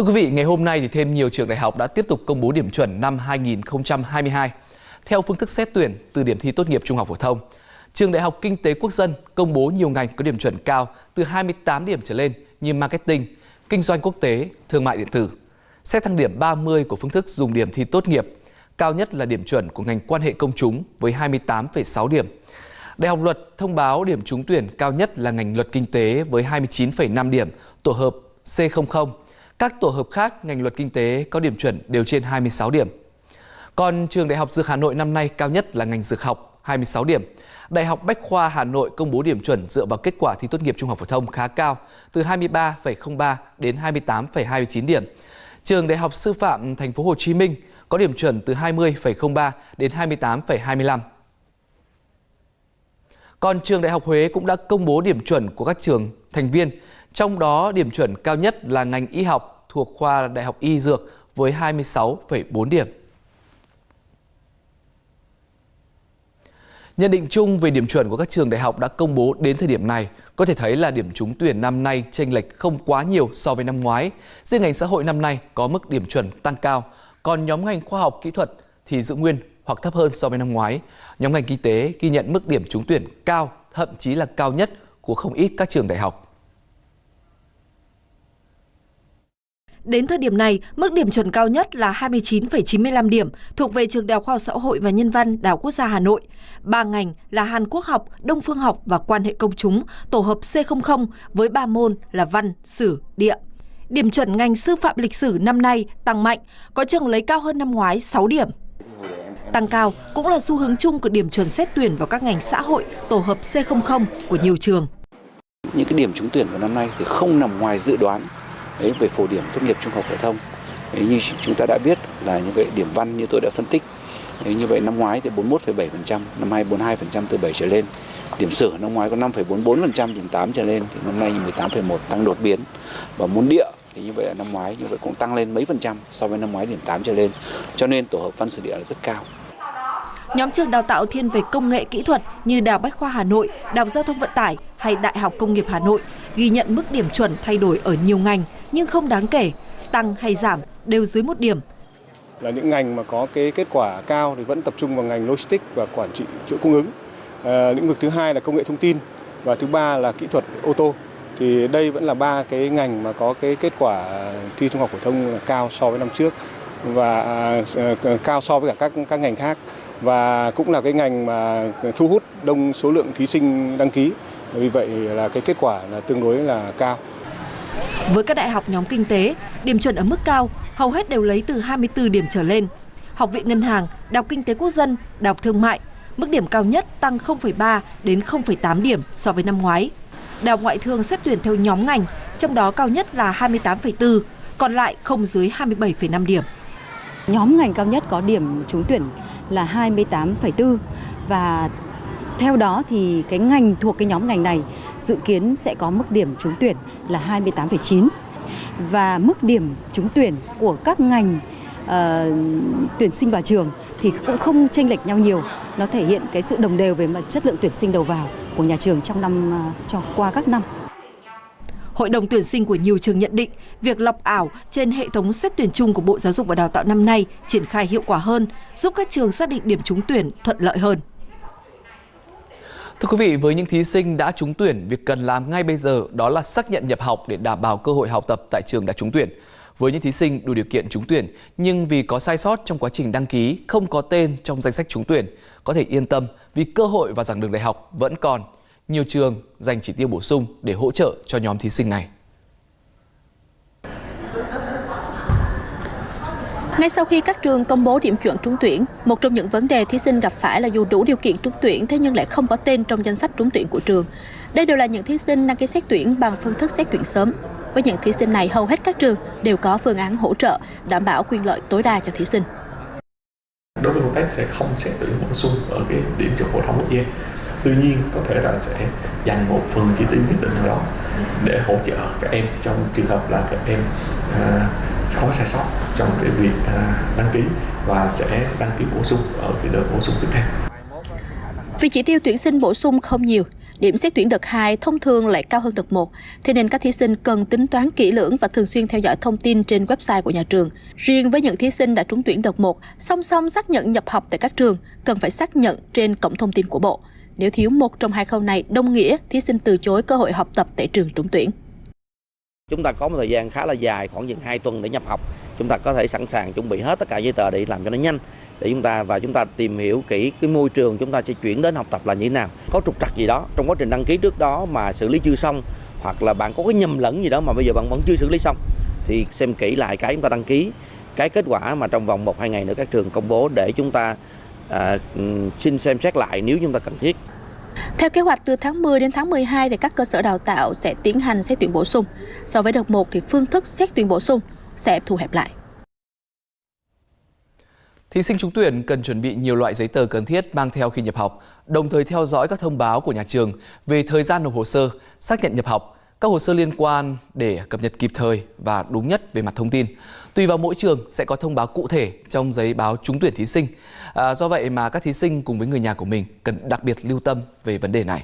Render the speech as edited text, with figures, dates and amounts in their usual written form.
Thưa quý vị, ngày hôm nay thì thêm nhiều trường đại học đã tiếp tục công bố điểm chuẩn năm 2022 theo phương thức xét tuyển từ điểm thi tốt nghiệp trung học phổ thông. Trường Đại học Kinh tế Quốc dân công bố nhiều ngành có điểm chuẩn cao từ 28 điểm trở lên như marketing, kinh doanh quốc tế, thương mại điện tử. Xét thang điểm 30 của phương thức dùng điểm thi tốt nghiệp, cao nhất là điểm chuẩn của ngành quan hệ công chúng với 28,6 điểm. Đại học Luật thông báo điểm trúng tuyển cao nhất là ngành Luật Kinh tế với 29,5 điểm, tổ hợp C00. Các tổ hợp khác ngành Luật Kinh tế có điểm chuẩn đều trên 26 điểm. Còn trường Đại học Dược Hà Nội năm nay cao nhất là ngành Dược học 26 điểm. Đại học Bách khoa Hà Nội công bố điểm chuẩn dựa vào kết quả thi tốt nghiệp trung học phổ thông khá cao từ 23,03 đến 28,29 điểm. Trường Đại học Sư phạm Thành phố Hồ Chí Minh có điểm chuẩn từ 20,03 đến 28,25. Còn trường Đại học Huế cũng đã công bố điểm chuẩn của các trường thành viên, trong đó điểm chuẩn cao nhất là ngành y học thuộc khoa Đại học Y Dược với 26,4 điểm. Nhận định chung về điểm chuẩn của các trường đại học đã công bố đến thời điểm này, có thể thấy là điểm trúng tuyển năm nay chênh lệch không quá nhiều so với năm ngoái. Riêng ngành xã hội năm nay có mức điểm chuẩn tăng cao, còn nhóm ngành khoa học kỹ thuật thì giữ nguyên hoặc thấp hơn so với năm ngoái. Nhóm ngành kinh tế ghi nhận mức điểm trúng tuyển cao, thậm chí là cao nhất của không ít các trường đại học. Đến thời điểm này, mức điểm chuẩn cao nhất là 29,95 điểm thuộc về trường Đại học Khoa học Xã hội và Nhân văn Đại học Quốc gia Hà Nội. 3 ngành là Hàn Quốc học, Đông phương học và quan hệ công chúng, tổ hợp C00 với 3 môn là văn, sử, địa. Điểm chuẩn ngành sư phạm lịch sử năm nay tăng mạnh, có trường lấy cao hơn năm ngoái 6 điểm. Tăng cao cũng là xu hướng chung của điểm chuẩn xét tuyển vào các ngành xã hội, tổ hợp C00 của nhiều trường. Những cái điểm trúng tuyển của năm nay thì không nằm ngoài dự đoán về phổ điểm tốt nghiệp trung học phổ thông. Như chúng ta đã biết là những cái điểm văn như tôi đã phân tích. Như vậy năm ngoái thì 41,7%, năm nay 42% từ 7 trở lên. Điểm sử năm ngoái có 5,44%, điểm 8 trở lên thì năm nay 18,1 tăng đột biến. Và môn địa thì như vậy là năm ngoái như vậy cũng tăng lên mấy % so với năm ngoái điểm 8 trở lên. Cho nên tổ hợp văn sử địa là rất cao. Nhóm trường đào tạo thiên về công nghệ kỹ thuật như Đại học Bách khoa Hà Nội, Đại học Giao thông Vận tải hay Đại học Công nghiệp Hà Nội ghi nhận mức điểm chuẩn thay đổi ở nhiều ngành nhưng không đáng kể, tăng hay giảm đều dưới 1 điểm. Là những ngành mà có cái kết quả cao thì vẫn tập trung vào ngành logistics và quản trị chuỗi cung ứng. Lĩnh vực thứ hai là công nghệ thông tin và thứ ba là kỹ thuật ô tô. Thì đây vẫn là 3 cái ngành mà có cái kết quả thi trung học phổ thông cao so với năm trước và cao so với cả các ngành khác. Và cũng là cái ngành mà thu hút đông số lượng thí sinh đăng ký. Vì vậy là cái kết quả là tương đối là cao. Với các đại học nhóm kinh tế, điểm chuẩn ở mức cao hầu hết đều lấy từ 24 điểm trở lên. Học viện Ngân hàng, Đại học Kinh tế Quốc dân, Đại học Thương mại, mức điểm cao nhất tăng 0,3 đến 0,8 điểm so với năm ngoái. Đại học Ngoại thương xét tuyển theo nhóm ngành, trong đó cao nhất là 28,4, còn lại không dưới 27,5 điểm. Nhóm ngành cao nhất có điểm trúng tuyển là 28,4 và theo đó thì cái ngành thuộc cái nhóm ngành này dự kiến sẽ có mức điểm trúng tuyển là 28,9 và mức điểm trúng tuyển của các ngành tuyển sinh vào trường thì cũng không chênh lệch nhau nhiều. Nó thể hiện cái sự đồng đều về mặt chất lượng tuyển sinh đầu vào của nhà trường qua các năm. Hội đồng tuyển sinh của nhiều trường nhận định việc lọc ảo trên hệ thống xét tuyển chung của Bộ Giáo dục và Đào tạo năm nay triển khai hiệu quả hơn, giúp các trường xác định điểm trúng tuyển thuận lợi hơn. Thưa quý vị, với những thí sinh đã trúng tuyển, việc cần làm ngay bây giờ đó là xác nhận nhập học để đảm bảo cơ hội học tập tại trường đã trúng tuyển. Với những thí sinh đủ điều kiện trúng tuyển nhưng vì có sai sót trong quá trình đăng ký không có tên trong danh sách trúng tuyển, có thể yên tâm vì cơ hội vào giảng đường đại học vẫn còn. Nhiều trường dành chỉ tiêu bổ sung để hỗ trợ cho nhóm thí sinh này. Ngay sau khi các trường công bố điểm chuẩn trúng tuyển, một trong những vấn đề thí sinh gặp phải là dù đủ điều kiện trúng tuyển thế nhưng lại không có tên trong danh sách trúng tuyển của trường. Đây đều là những thí sinh đăng ký xét tuyển bằng phương thức xét tuyển sớm. Với những thí sinh này, hầu hết các trường đều có phương án hỗ trợ, đảm bảo quyền lợi tối đa cho thí sinh. Đối với Contest sẽ không xét tuyển bổ sung ở cái điểm chuẩn phổ thông quốc gia. Tuy nhiên có thể là sẽ dành một phần chi tiêu nhất định nào đó để hỗ trợ các em trong trường hợp là các em có sai sót trong cái việc đăng ký và sẽ đăng ký bổ sung ở cái đợt bổ sung tiếp theo. Vì chỉ tiêu tuyển sinh bổ sung không nhiều, Điểm xét tuyển đợt 2 thông thường lại cao hơn đợt 1, thế nên các thí sinh cần tính toán kỹ lưỡng và thường xuyên theo dõi thông tin trên website của nhà trường. Riêng với những thí sinh đã trúng tuyển đợt 1, song song xác nhận nhập học tại các trường, cần phải xác nhận trên cổng thông tin của Bộ. Nếu thiếu một trong hai khâu này, đồng nghĩa thí sinh từ chối cơ hội học tập tại trường trúng tuyển. Chúng ta có một thời gian khá là dài, khoảng chừng 2 tuần để nhập học. Chúng ta có thể sẵn sàng chuẩn bị hết tất cả giấy tờ để làm cho nó nhanh, để chúng ta tìm hiểu kỹ cái môi trường chúng ta sẽ chuyển đến học tập là như thế nào. Có trục trặc gì đó trong quá trình đăng ký trước đó mà xử lý chưa xong, hoặc là bạn có cái nhầm lẫn gì đó mà bây giờ bạn vẫn chưa xử lý xong, thì xem kỹ lại cái chúng ta đăng ký, cái kết quả mà trong vòng 1-2 ngày nữa các trường công bố để chúng ta xin xem xét lại nếu chúng ta cần thiết. Theo kế hoạch, từ tháng 10 đến tháng 12 thì các cơ sở đào tạo sẽ tiến hành xét tuyển bổ sung. So với đợt 1 thì phương thức xét tuyển bổ sung sẽ thu hẹp lại. Thí sinh trúng tuyển cần chuẩn bị nhiều loại giấy tờ cần thiết mang theo khi nhập học, đồng thời theo dõi các thông báo của nhà trường về thời gian nộp hồ sơ, xác nhận nhập học, các hồ sơ liên quan để cập nhật kịp thời và đúng nhất về mặt thông tin. Tùy vào mỗi trường sẽ có thông báo cụ thể trong giấy báo trúng tuyển thí sinh. Do vậy mà các thí sinh cùng với người nhà của mình cần đặc biệt lưu tâm về vấn đề này.